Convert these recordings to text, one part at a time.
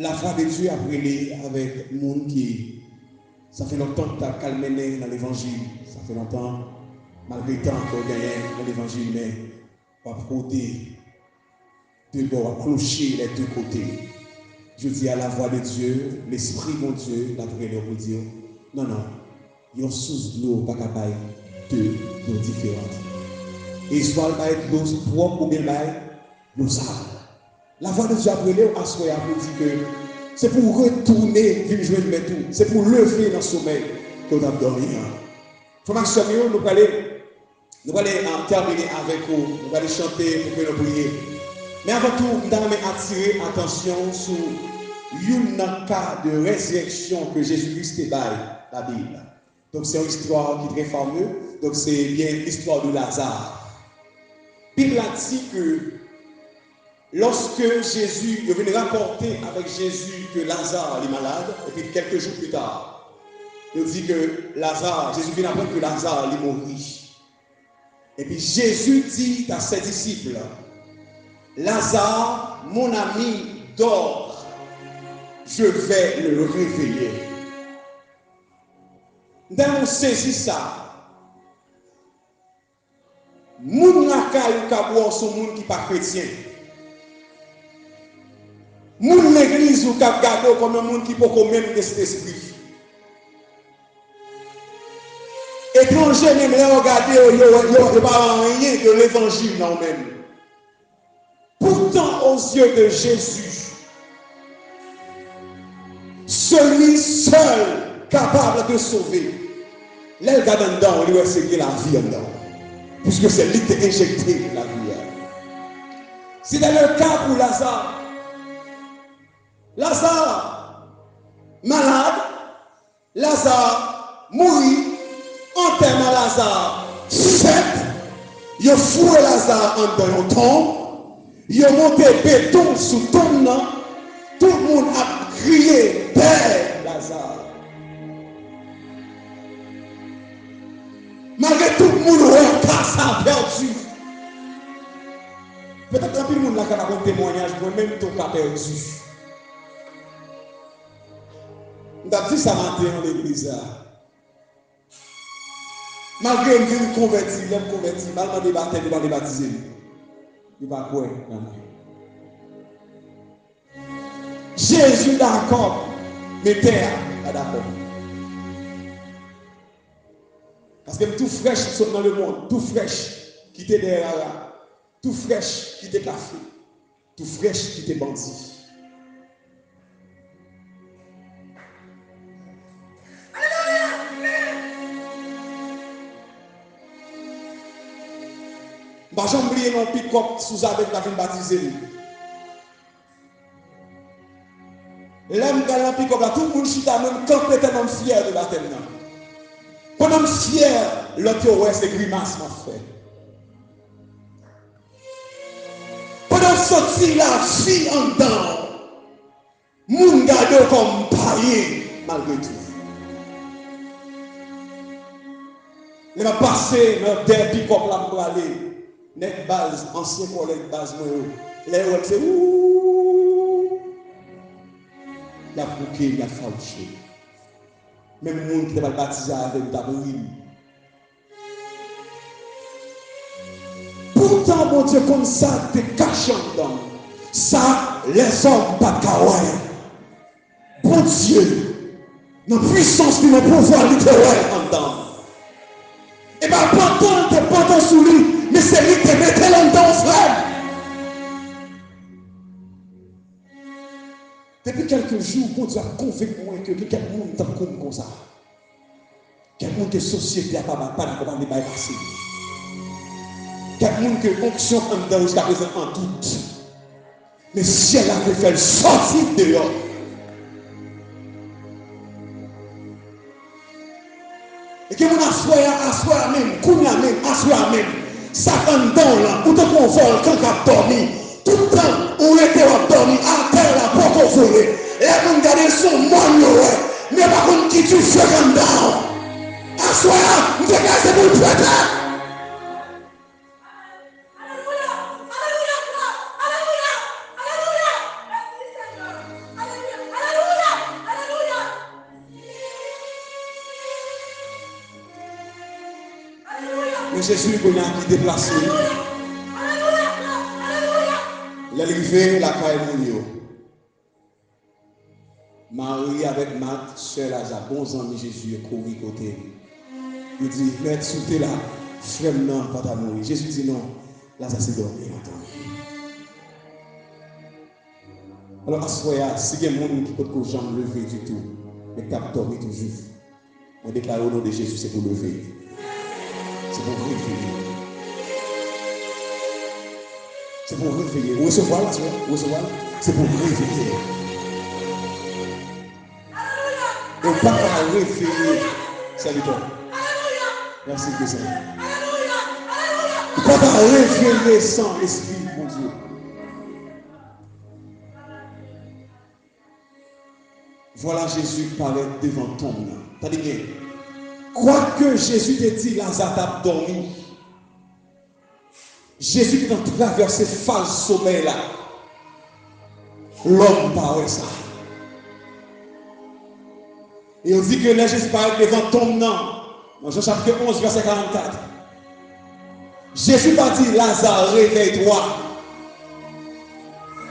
la foi de Dieu a brûlé avec le monde qui, ça fait longtemps que tu as calmé dans l'évangile, ça fait longtemps, malgré le temps qu'on gagne dans l'évangile, mais on va côté, de bord, clocher les deux côtés. Je dis à la voix de Dieu, l'esprit de Dieu, la brûlé pour dire, non, non, il y a une source de l'eau, pas capable de l'eau différente. Et soit elle va être l'eau propre ou bien l'eau sale. La voix de Dieu a brûlé à ce moment pour dire que c'est pour retourner, venir jouer le tout. C'est pour lever dans le sommeil qu'on a dormi. Frère Maxime, nous allons terminer avec vous. Nous allons chanter pour que nous prions. Mais avant tout, nous allons attirer l'attention sur un cas de résurrection que Jésus-Christ est dans la Bible. Donc c'est une histoire qui est très fameuse. Donc c'est bien l'histoire de Lazare. La Bible a dit que lorsque Jésus est venu rapporter avec Jésus que Lazare est malade, et puis quelques jours plus tard, il dit que Lazare, Jésus vient apprendre que Lazare est mort. Et puis Jésus dit à ses disciples, Lazare, mon ami, dort, je vais le réveiller. Nous avons saisi ça. Moun lakay ou kabouan sont moun qui pas chrétien. Moun l'église ou kap gado comme un moun qui peut même de cet esprit. Étranger même là regarder yo pas rien de l'évangile non même. Pourtant aux yeux de Jésus, celui seul capable de sauver, l'elle garde dedans, on lui a ségué la vie dedans. Puisque c'est lui qui a injecté la vie. C'est dans le cas pour Lazare. Lazare, malade, Lazare, mourit, enterrement Lazare, fait, il a foué Lazare en dans une tombe, il a monté béton sous tombe, tout le monde a crié, Père Lazare. Malgré tout le monde, ça a perdu. Peut-être que tout le monde a un témoignage, moi-même, tout a perdu. On a dit ça matin dans l'église. Malgré que je me convertis, je me convertis, je vais me baptiser, je vais me baptiser. Il va quoi? Jésus d'accord, mais terre pas d'accord. Parce que tout fraîche saute dans le monde, tout fraîche qui était derrière là, tout fraîche qui était café, tout fraîche qui était bandit. Je vais oublier mon pick-up sous avec la ville baptisée. L'homme qui a un pick-up là, tout le monde chita même complètement fier de baptême. Pendant fier, l'autre ouais c'est grimace m'a fait. Pendant sorti la fille en dedans, moun gade comme païen malgré tout. Il m'a passé dans des pick-up là pour aller. Net base, ancien collègue base, les ouais c'est ouh. La bouquet, la fauché. Même le monde qui va baptiser avec ta brûle. Pourtant, mon Dieu, comme ça, t'es caché dedans. Ça, les hommes, pas de kawaii. Bon Dieu, dans la puissance de mon pouvoir littéraire en dedans. Et bien, pendant sous lui, mais c'est lui qui mettait là-dedans, frère. Depuis quelques jours, bon Dieu a convaincu moi que quelqu'un est comme ça. Quelqu'un que la société n'a pas d'accord de passer. Quelqu'un que fonction en dedans jusqu'à présent en doute. Mais si elle a fait sortir dehors. Et que mon assoir même, kounya même, assoir même, ça en dedans là, ou te convole quand tu as dormi. Tout le temps, on était dormi à terre là pour qu'on voulait. Et on regarde son monde, mais par contre, qui tu fais comme down. Assoir, on te casse pour le prêter. Et Jésus qui déplacé. Il est arrivé la caille Mounio. Marie avec Marthe, soeur Lazare, bons amis Jésus, couru côté. Il dit, maître, soufflez là, frère, non, pas ta mourir. Jésus dit non, Lazare c'est dormi, attends. Alors, à ce moment-là, si il y a des gens qui peuvent que jamais lever du tout, mais qui ont dormi toujours, on déclare au nom de Jésus, c'est pour lever. C'est pour réveiller. C'est pour réveiller. Vous recevez là, vous recevez là? C'est pour réveiller. Et on ne peut pas réveiller. Salut toi. Merci que ça. On ne peut pas réveiller sans l'esprit, mon Dieu. Voilà Jésus paraît devant ton nom. T'as dit bien. Quoique Jésus te dit, Lazare t'a dormi. Jésus qui a traversé false sommeil là. L'homme paraît ça. Et on dit que là Jésus paraît devant ton nom. Dans Jean chapitre 11, verset 44. Jésus t'a dit, Lazare, réveille-toi.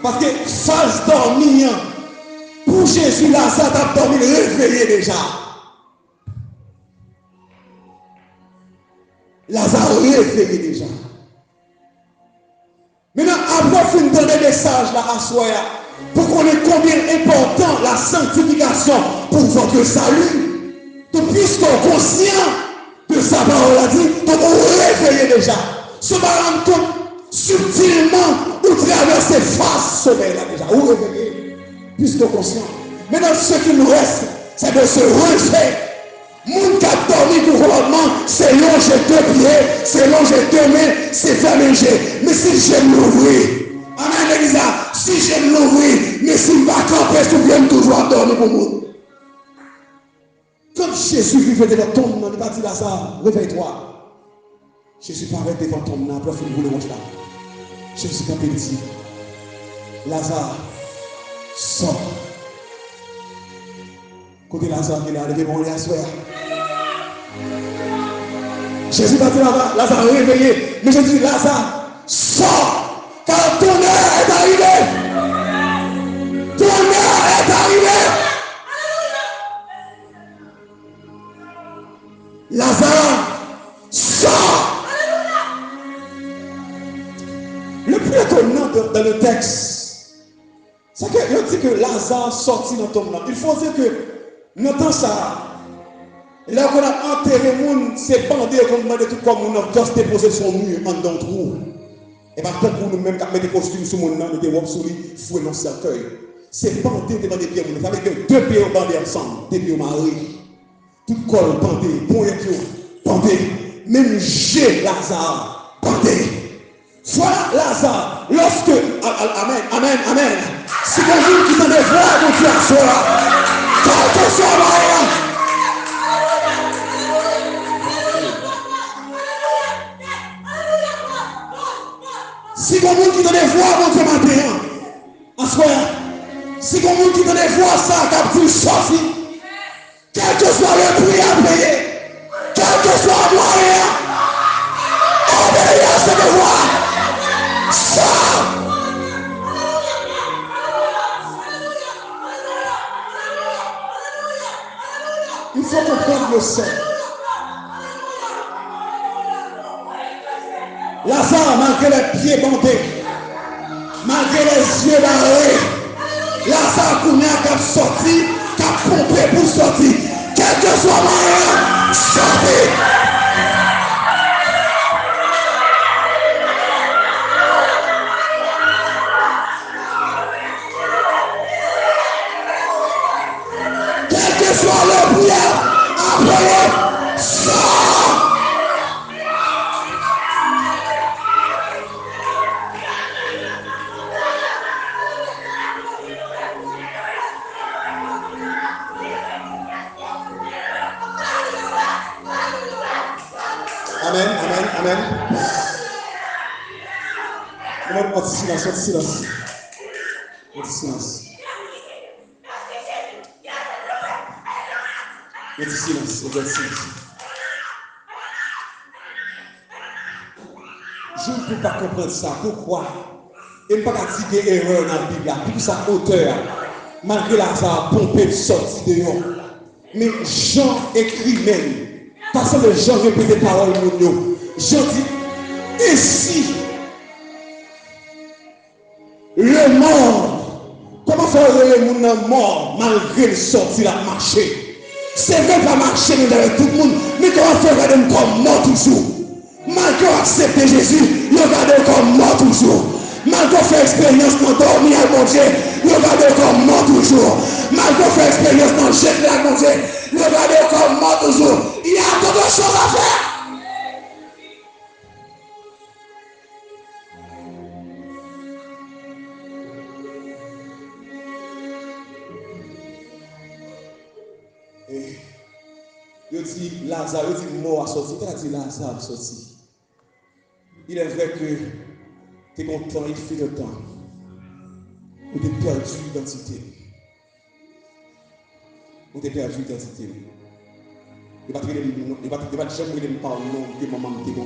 Parce que false dormi, pour Jésus, Lazare t'a dormi, réveillé déjà. Lazare réveillé déjà. Maintenant, après fin de le message là à soi, pour qu'on ait combien important la sanctification pour votre salut. Donc, puisqu'on est conscient de sa parole a dit, donc on réveille déjà. Ce va rendre compte subtilement ou traverser face sommeil là déjà. Ou réveiller, puisqu'on est conscient. Maintenant, ce qui nous reste, c'est de se réveiller. Moun qui a dormi couronnement, c'est longer deux pieds, c'est longer deux mains, c'est faire manger. Mais si j'aime l'ouvrir, amen, Elisa, si j'aime l'ouvrir, mais si ma campesse, tu viens toujours dormir pour moi. Quand Jésus vivait devant ton nom, il n'a pas dit Lazare, réveille-toi. Jésus paraît devant ton nom, après il voulait là. Jésus quand il dit, Lazare, sors. Côté Lazare, il est arrivé, bon, il est à soi. Jésus va dire Lazare réveillé. Mais je dis Lazare, sors, car ton heure est arrivée. Ton heure est arrivée. Lazare, sors. Le plus étonnant dans le texte, c'est qu'il dit que Lazare sortit dans ton nom. Il faut dire que nous temps ça. Là qu'on a enterré le monde, c'est bandé qu'on demande tout comme on a juste déposé son mur en dans le trou. Et pas pour nous-mêmes qui mettre des costumes sur mon nom, des robes sur lui, fouet dans le cercueil. C'est bandé devant des pieds. Vous savez que deux pieds bandés ensemble, deux pieds mariés. Tout corps bandé, point bandé. Même j'ai Lazare bandé. Voilà Lazare. Lorsque, amen, amen, amen. Si quelqu'un qui t'en est voir, donc tu as soi. Quel que soit la si quelqu'un qui te voit, mon Dieu, matin, en soi, si quelqu'un qui te voit ça, quand tu sorti, quel que soit le prix à payer, quel que soit le moyen, obéis à ce devoir. Ça! Il faut comprendre le sein. Lazare, malgré les pieds bandés, malgré les yeux barrés, Lazare qui a sorti, qui a pompé pour sortir. Quel que soit moyen, sortez. Quel que soit le prière, appelez, sort. Amen, amen, amen. Amen, pas de silence, pas de silence. Pas de silence. Pas de silence, pas de silence. jour pour ne pas comprendre ça. Pourquoi? Et ne pas dire qu'il y a erreur dans la Bible. Pour ça, auteur, malgré Lazare, pompé sorti de nous. Mais Jean écrit même. Parce que Jean répète des paroles pour nous. Jean dit, ainsi, le mort, comment faire le monde mort malgré le sorti la marché? C'est vrai pas marcher dans tout le monde, mais comment faire regarder comme mort toujours? Malgré accepter Jésus, nous regardons comme mort toujours. Malgré faire expérience dans dormir à mon Dieu, nous regardons comme mort toujours. Malgré faire expérience dans jeter à mon Dieu, nous regardons comme mort toujours. Il y a d'autres choses à faire. Il dit Lazare, il dit mort à sortir. Il a dit Lazare a sorti. Il est vrai que tu es content, il fait le temps. Tu es perdu l'identité. Tu es perdu l'identité. Il va jamais me parler de maman qui est bon.